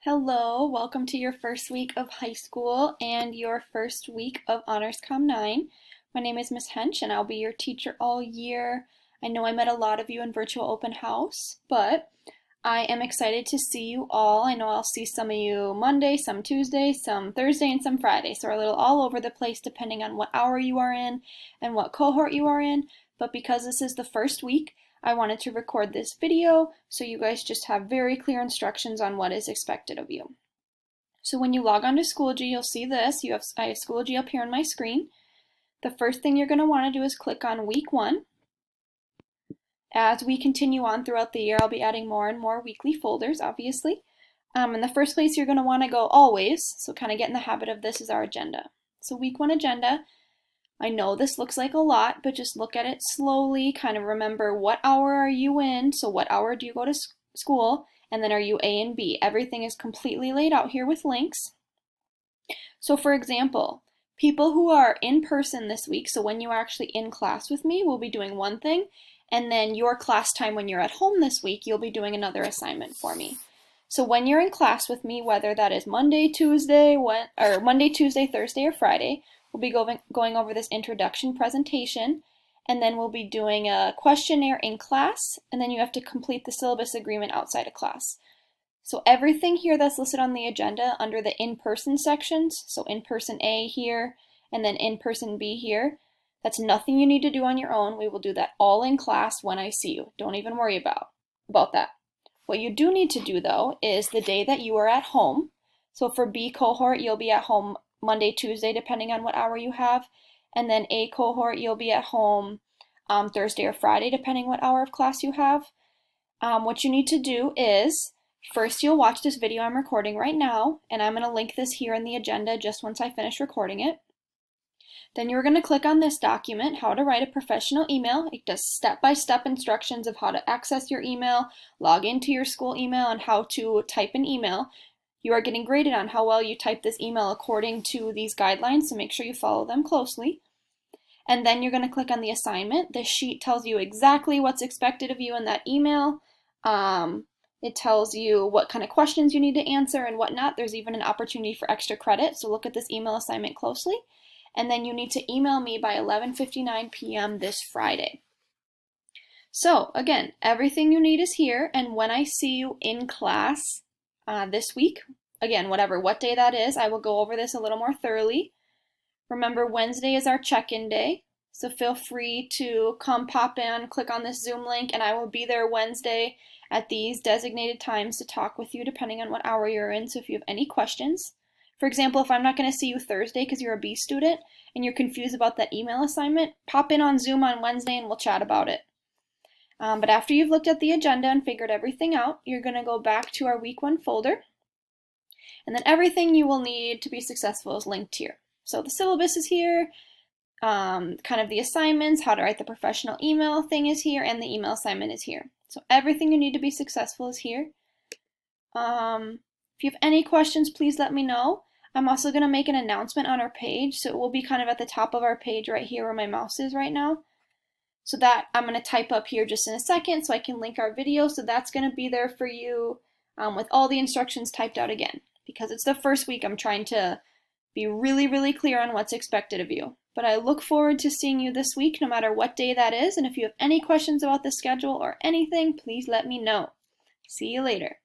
Hello, welcome to your first week of high school and your first week of Honors Com 9. My name is Miss Hench and I'll be your teacher all year. I know I met a lot of you in virtual open house, but I am excited to see you all. I know I'll see some of you Monday, some Tuesday, some Thursday, and some Friday. So we're a little all over the place depending on what hour you are in and what cohort you are in. But because this is the first week, I wanted to record this video so you guys just have very clear instructions on what is expected of you. So when you log on to Schoology, you'll see this. I have Schoology up here on my screen. The first thing you're going to want to do is click on week 1. As we continue on throughout the year, I'll be adding more and more weekly folders, obviously. And the first place you're going to want to go always, so kind of get in the habit of this, is our agenda. So week 1 agenda. I know this looks like a lot, but just look at it slowly, kind of remember what hour are you in, so what hour do you go to school, and then are you A and B. Everything is completely laid out here with links. So for example, people who are in person this week, so when you are actually in class with me, will be doing one thing, and then your class time when you're at home this week, you'll be doing another assignment for me. So when you're in class with me, whether that is Monday, Tuesday, Thursday, or Friday, we'll be going over this introduction presentation, and then we'll be doing a questionnaire in class, and then you have to complete the syllabus agreement outside of class. So everything here that's listed on the agenda under the in-person sections, so in-person A here, and then in-person B here, that's nothing you need to do on your own. We will do that all in class when I see you. Don't even worry about that. What you do need to do, though, is the day that you are at home. So for B cohort, you'll be at home Monday, Tuesday, depending on what hour you have. And then A cohort, you'll be at home Thursday or Friday, depending what hour of class you have. What you need to do is, first you'll watch this video I'm recording right now, and I'm going to link this here in the agenda just once I finish recording it. Then you're going to click on this document, How to Write a Professional Email. It does step-by-step instructions of how to access your email, log into your school email, and how to type an email. You are getting graded on how well you type this email according to these guidelines, so make sure you follow them closely. And then you're going to click on the assignment. This sheet tells you exactly what's expected of you in that email. It tells you what kind of questions you need to answer and whatnot. There's even an opportunity for extra credit, so look at this email assignment closely. And then you need to email me by 11:59 p.m. this Friday. So again, everything you need is here, and when I see you in class this week, again, what day that is, I will go over this a little more thoroughly. Remember, Wednesday is our check-in day, so feel free to come pop in, click on this Zoom link, and I will be there Wednesday at these designated times to talk with you depending on what hour you're in, so if you have any questions. For example, if I'm not going to see you Thursday because you're a B student and you're confused about that email assignment, pop in on Zoom on Wednesday and we'll chat about it. But after you've looked at the agenda and figured everything out, you're going to go back to our week 1 folder. And then everything you will need to be successful is linked here. So the syllabus is here, kind of the assignments, how to write the professional email thing is here, and the email assignment is here. So everything you need to be successful is here. If you have any questions, please let me know. I'm also going to make an announcement on our page, so it will be kind of at the top of our page right here where my mouse is right now. So that I'm going to type up here just in a second so I can link our video, so that's going to be there for you with all the instructions typed out again. Because it's the first week, I'm trying to be really, really clear on what's expected of you. But I look forward to seeing you this week, no matter what day that is, and if you have any questions about the schedule or anything, please let me know. See you later.